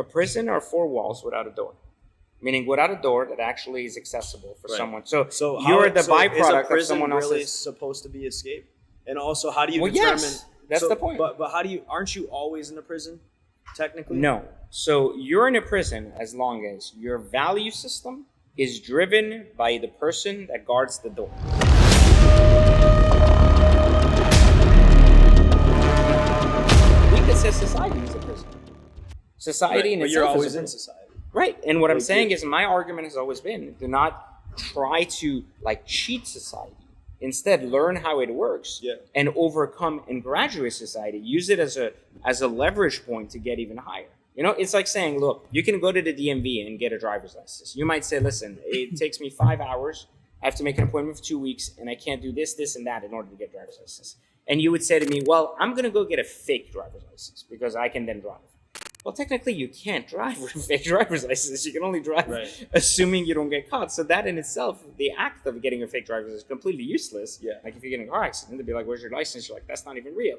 a prison are four walls without a door. Meaning without a door that actually is accessible for someone. So you're the byproduct of someone else's. Really supposed to be escape? And also, how do you determine? Yes, that's the point. But how do you? Aren't you always in a prison, technically? No. So you're in a prison as long as your value system is driven by the person that guards the door. We could say society is a prison. Society in itself you're always is a in prison. society. Right. And what I'm saying is my argument has always been do not try to cheat society. Instead, learn how it works and overcome and graduate society. Use it as a leverage point to get even higher. It's like saying, look, you can go to the DMV and get a driver's license. You might say, listen, it takes me 5 hours. I have to make an appointment for 2 weeks, and I can't do this, this, and that in order to get a driver's license. And you would say to me, well, I'm going to go get a fake driver's license because I can then drive. Well, technically, you can't drive with a fake driver's license. You can only drive assuming you don't get caught. So that in itself, the act of getting a fake driver's license is completely useless. Yeah. Like if you get in a car accident, they'd be like, where's your license? You're like, that's not even real.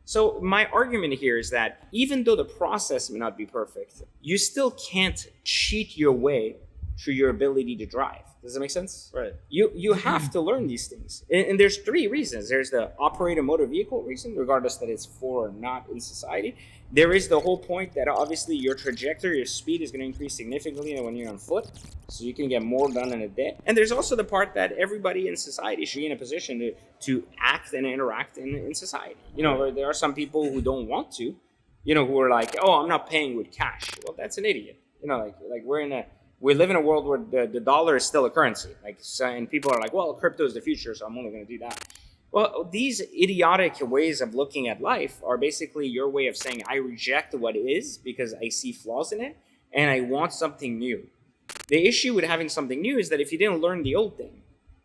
So my argument here is that even though the process may not be perfect, you still can't cheat your way through your ability to drive. Does that make sense? Right. You have to learn these things. And there's three reasons. There's the operate a motor vehicle reason, regardless that it's for or not in society. There is the whole point that obviously your trajectory of speed is going to increase significantly when you're on foot, so you can get more done in a day. And there's also the part that everybody in society should be in a position to act and interact in society. There are some people who don't want to, who are like, oh, I'm not paying with cash. Well, that's an idiot. We live in a world where the dollar is still a currency. And people are like, well, crypto is the future, so I'm only going to do that. Well, these idiotic ways of looking at life are basically your way of saying, I reject what is because I see flaws in it, and I want something new. The issue with having something new is that if you didn't learn the old thing,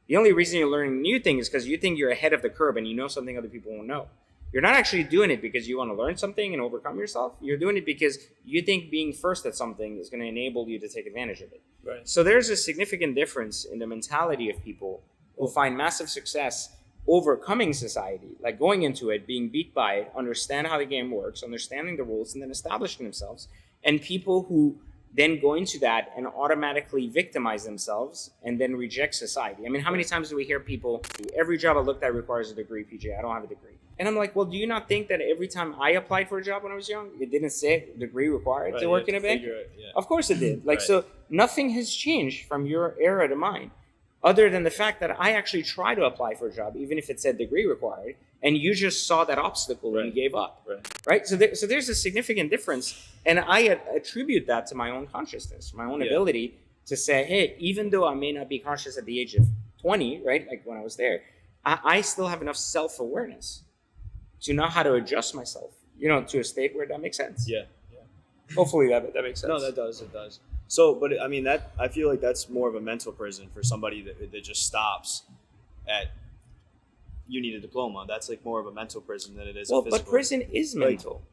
the only reason you're learning new thing is because you think you're ahead of the curve and you know something other people won't know. You're not actually doing it because you want to learn something and overcome yourself. You're doing it because you think being first at something is going to enable you to take advantage of it. Right. So there's a significant difference in the mentality of people who find massive success overcoming society, like going into it, being beat by it, understand how the game works, understanding the rules, and then establishing themselves. And people who then go into that and automatically victimize themselves and then reject society. I mean, how many times do we hear people, every job I looked at requires a degree, PJ, I don't have a degree. And I'm like, well, do you not think that every time I applied for a job when I was young, it didn't say degree required to work in a bank? Of course it did. So nothing has changed from your era to mine, other than the fact that I actually tried to apply for a job, even if it said degree required, and you just saw that obstacle and gave up. Right? So there's a significant difference, and I attribute that to my own consciousness, my own ability to say, hey, even though I may not be conscious at the age of 20, right, like when I was there, I still have enough self-awareness to know how to adjust myself, to a state where that makes sense. Yeah. Hopefully that makes sense. No, it does. So, but I mean, I feel like that's more of a mental prison for somebody that just stops at, you need a diploma. That's like more of a mental prison than it is a physical. But prison is mental.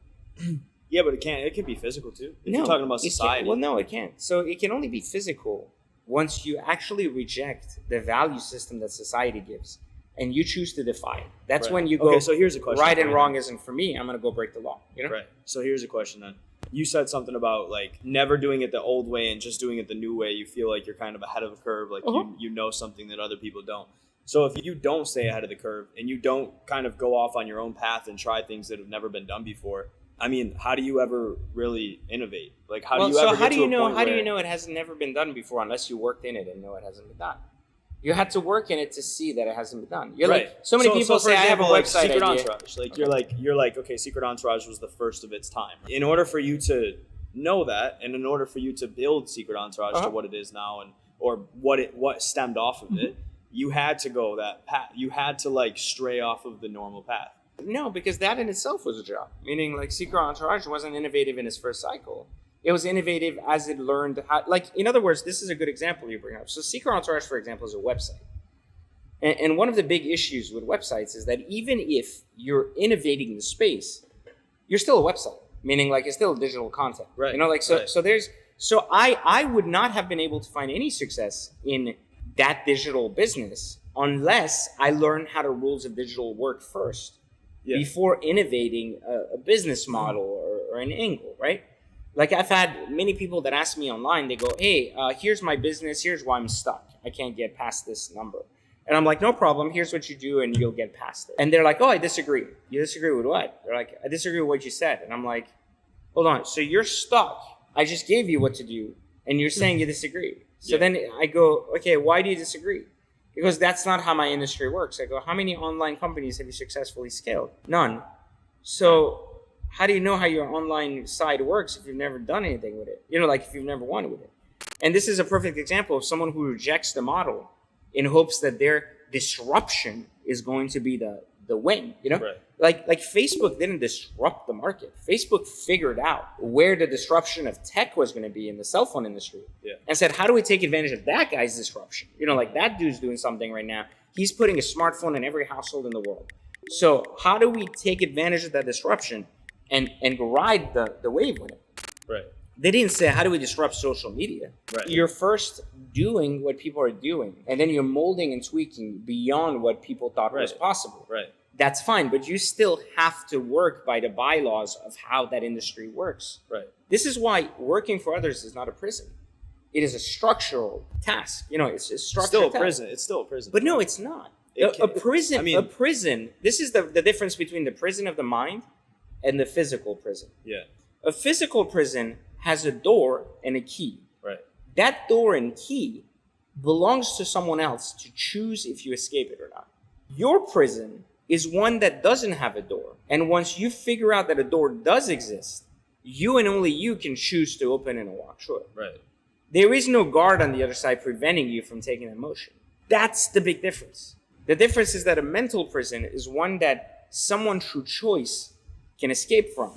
Yeah, but it can be physical too. If you're talking about society. Well, no, it can't. So it can only be physical once you actually reject the value system that society gives and you choose to defy it. That's when you go, okay, so here's a question. Right and wrong isn't for me. I'm going to go break the law. Right. So here's a question then. You said something about like never doing it the old way and just doing it the new way. You feel like you're kind of ahead of the curve. Like you know something that other people don't. So if you don't stay ahead of the curve and you don't kind of go off on your own path and try things that have never been done before, I mean, how do you ever really innovate? Like, how do you ever get to a point How do you know it hasn't never been done before unless you worked in it and know it hasn't been done? You had to work in it to see that it hasn't been done. You're like, so many people say, I have a website Secret idea. Entourage. Like, you're like, okay, Secret Entourage was the first of its time. In order for you to know that, and in order for you to build Secret Entourage to what it is now, and or what stemmed off of it, you had to go that path. You had to like stray off of the normal path. No, because that in itself was a job. Meaning, like, Secret Entourage wasn't innovative in its first cycle. It was innovative as it learned how, like, in other words, this is a good example you bring up. So Secret Entourage, for example, is a website. And one of the big issues with websites is that even if you're innovating the space, you're still a website. Meaning, like, it's still digital content. Right. So I would not have been able to find any success in that digital business unless I learned how the rules of digital work first before innovating a business model or an angle, right? Like I've had many people that ask me online, they go, hey, here's my business. Here's why I'm stuck. I can't get past this number. And I'm like, no problem. Here's what you do and you'll get past it. And they're like, oh, I disagree. You disagree with what? They're like, I disagree with what you said. And I'm like, hold on. So you're stuck. I just gave you what to do. And you're saying you disagree. So then I go, okay, why do you disagree? Because that's not how my industry works. I go, how many online companies have you successfully scaled? None. So how do you know how your online side works if you've never done anything with it? You know, like if you've never won with it. And this is a perfect example of someone who rejects the model in hopes that their disruption is going to be the win, you know? Right. Like Facebook didn't disrupt the market. Facebook figured out where the disruption of tech was going to be in the cell phone industry and said, how do we take advantage of that guy's disruption? You know, like that dude's doing something right now. He's putting a smartphone in every household in the world. So how do we take advantage of that disruption and ride the wave with it? Right. They didn't say, how do we disrupt social media? Right. You're first doing what people are doing, and then you're molding and tweaking beyond what people thought was possible. Right. That's fine, but you still have to work by the bylaws of how that industry works. Right. This is why working for others is not a prison. It is a structural task. You know, it's a structural Still a task. prison. It's still a prison. But no, it's not. A prison, this is the difference between the prison of the mind and the physical prison. Yeah. A physical prison has a door and a key. Right. That door and key belongs to someone else to choose if you escape it or not. Your prison is one that doesn't have a door. And once you figure out that a door does exist, you and only you can choose to open it and walk through it. Right. There is no guard on the other side preventing you from taking that motion. That's the big difference. The difference is that a mental prison is one that someone through choice can escape from.